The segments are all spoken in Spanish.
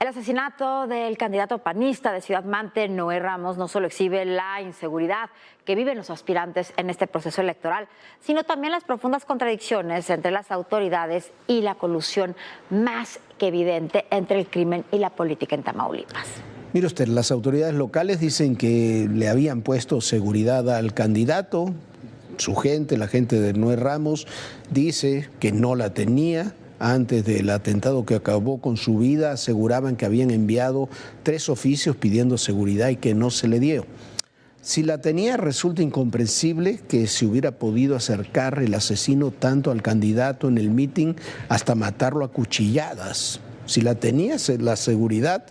El asesinato del candidato panista de Ciudad Mante, Noé Ramos, no solo exhibe la inseguridad que viven los aspirantes en este proceso electoral, sino también las profundas contradicciones entre las autoridades y la colusión más que evidente entre el crimen y la política en Tamaulipas. Mire usted, las autoridades locales dicen que le habían puesto seguridad al candidato. Su gente, la gente de Noé Ramos, dice que no la tenía. Antes del atentado que acabó con su vida, aseguraban que habían enviado 3 oficios pidiendo seguridad y que no se le dio. Si la tenía, resulta incomprensible que se hubiera podido acercar el asesino tanto al candidato en el mitin hasta matarlo a cuchilladas. Si la tenía, la seguridad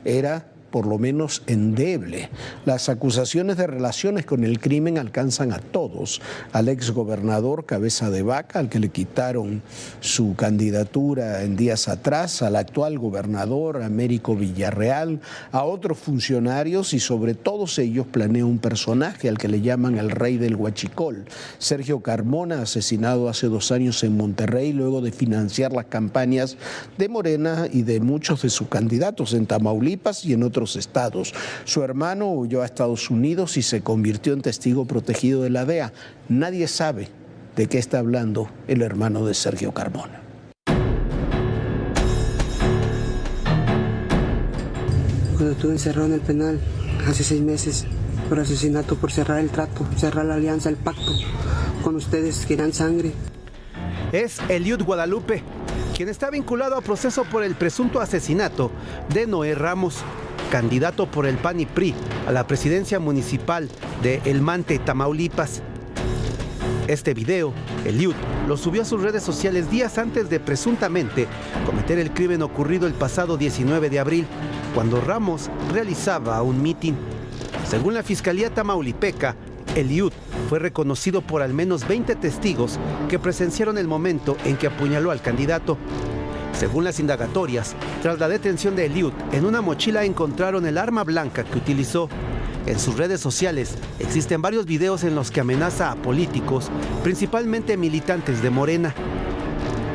era por lo menos endeble. Las acusaciones de relaciones con el crimen alcanzan a todos: al exgobernador Cabeza de Vaca, al que le quitaron su candidatura en días atrás, al actual gobernador Américo Villarreal, a otros funcionarios, y sobre todos ellos planea un personaje al que le llaman el rey del huachicol, Sergio Carmona, asesinado hace 2 años en Monterrey luego de financiar las campañas de Morena y de muchos de sus candidatos en Tamaulipas y en otros estados. Su hermano huyó a Estados Unidos y se convirtió en testigo protegido de la DEA. Nadie sabe de qué está hablando el hermano de Sergio Carmona. Cuando estuve encerrado en el penal hace 6 meses por asesinato, por cerrar el trato, cerrar la alianza, el pacto con ustedes que eran sangre. Es Eliud Guadalupe, quien está vinculado a proceso por el presunto asesinato de Noé Ramos, candidato por el PAN y PRI a la presidencia municipal de El Mante, Tamaulipas. Este video, Eliud lo subió a sus redes sociales días antes de presuntamente cometer el crimen ocurrido el pasado 19 de abril, cuando Ramos realizaba un mitin. Según la Fiscalía Tamaulipeca, Eliud fue reconocido por al menos 20 testigos que presenciaron el momento en que apuñaló al candidato. Según las indagatorias, tras la detención de Eliud, en una mochila encontraron el arma blanca que utilizó. En sus redes sociales existen varios videos en los que amenaza a políticos, principalmente militantes de Morena.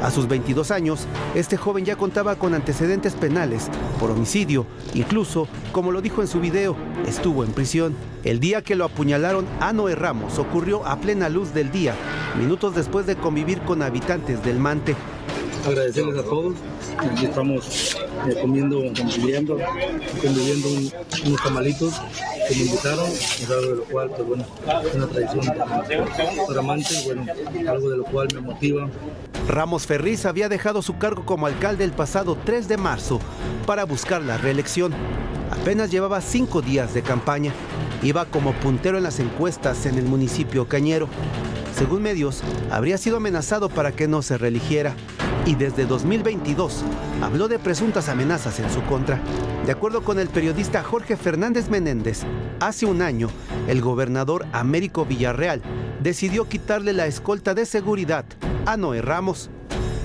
A sus 22 años, este joven ya contaba con antecedentes penales por homicidio. Incluso, como lo dijo en su video, estuvo en prisión. El día que lo apuñalaron a Noé Ramos ocurrió a plena luz del día, minutos después de convivir con habitantes del Mante. Agradecerles a todos. Aquí estamos conviviendo unos tamalitos que me invitaron, algo de lo cual, pues bueno, es una tradición para Mante, bueno, algo de lo cual me motiva. Ramos Ferriz había dejado su cargo como alcalde el pasado 3 de marzo para buscar la reelección. Apenas llevaba 5 días de campaña. Iba como puntero en las encuestas en el municipio cañero. Según medios, habría sido amenazado para que no se reeligiera. Y desde 2022 habló de presuntas amenazas en su contra. De acuerdo con el periodista Jorge Fernández Menéndez, hace un año el gobernador Américo Villarreal decidió quitarle la escolta de seguridad a Noé Ramos.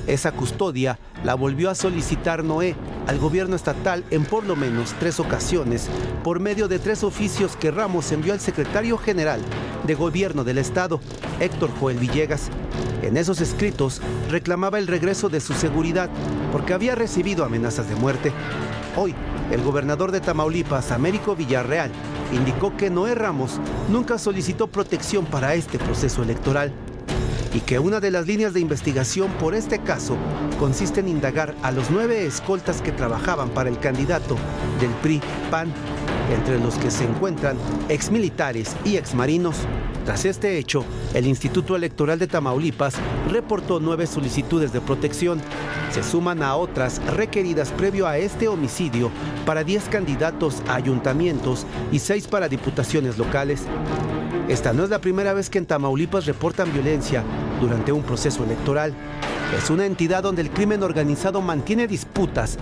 Esa custodia la volvió a solicitar Noé al gobierno estatal en por lo menos 3 ocasiones, por medio de 3 oficios que Ramos envió al secretario general de gobierno del estado, Héctor Joel Villegas. En esos escritos reclamaba el regreso de su seguridad porque había recibido amenazas de muerte. Hoy, el gobernador de Tamaulipas, Américo Villarreal, indicó que Noé Ramos nunca solicitó protección para este proceso electoral y que una de las líneas de investigación por este caso consiste en indagar a los 9 escoltas que trabajaban para el candidato del PRI-PAN, entre los que se encuentran exmilitares y exmarinos. Tras este hecho, el Instituto Electoral de Tamaulipas reportó 9 solicitudes de protección. Se suman a otras requeridas previo a este homicidio para 10 candidatos a ayuntamientos y 6 para diputaciones locales. Esta no es la primera vez que en Tamaulipas reportan violencia durante un proceso electoral. Es una entidad donde el crimen organizado mantiene disputas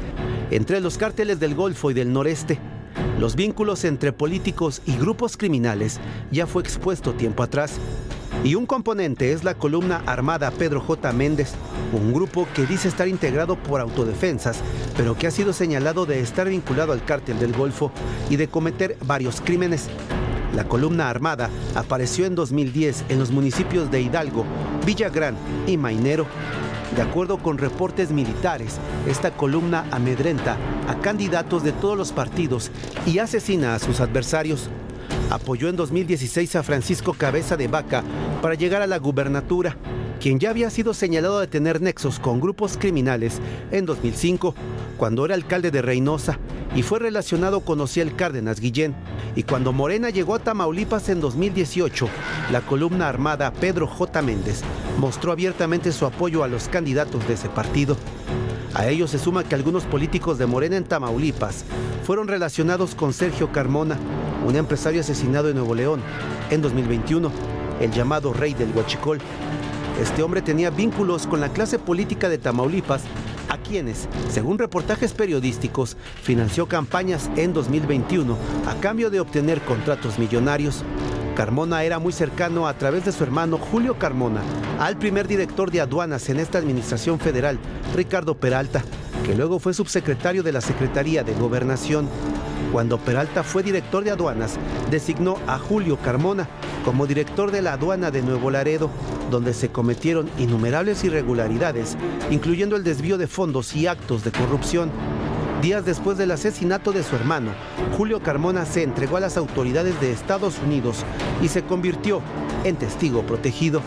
entre los cárteles del Golfo y del Noreste. Los vínculos entre políticos y grupos criminales ya fue expuesto tiempo atrás. Y un componente es la columna armada Pedro J. Méndez, un grupo que dice estar integrado por autodefensas, pero que ha sido señalado de estar vinculado al cártel del Golfo y de cometer varios crímenes. La columna armada apareció en 2010 en los municipios de Hidalgo, Villagrán y Mainero. De acuerdo con reportes militares, esta columna amedrenta a candidatos de todos los partidos y asesina a sus adversarios. Apoyó en 2016 a Francisco Cabeza de Vaca para llegar a la gubernatura, quien ya había sido señalado de tener nexos con grupos criminales en 2005, cuando era alcalde de Reynosa, y fue relacionado con Ociel Cárdenas Guillén. Y cuando Morena llegó a Tamaulipas en 2018, la columna armada Pedro J. Méndez mostró abiertamente su apoyo a los candidatos de ese partido. A ello se suma que algunos políticos de Morena en Tamaulipas fueron relacionados con Sergio Carmona, un empresario asesinado en Nuevo León en 2021, el llamado Rey del Huachicol. Este hombre tenía vínculos con la clase política de Tamaulipas, a quienes, según reportajes periodísticos, financió campañas en 2021 a cambio de obtener contratos millonarios. Carmona era muy cercano, a través de su hermano Julio Carmona, al primer director de aduanas en esta administración federal, Ricardo Peralta, que luego fue subsecretario de la Secretaría de Gobernación. Cuando Peralta fue director de aduanas, designó a Julio Carmona como director de la aduana de Nuevo Laredo, donde se cometieron innumerables irregularidades, incluyendo el desvío de fondos y actos de corrupción. Días después del asesinato de su hermano, Julio Carmona se entregó a las autoridades de Estados Unidos y se convirtió en testigo protegido.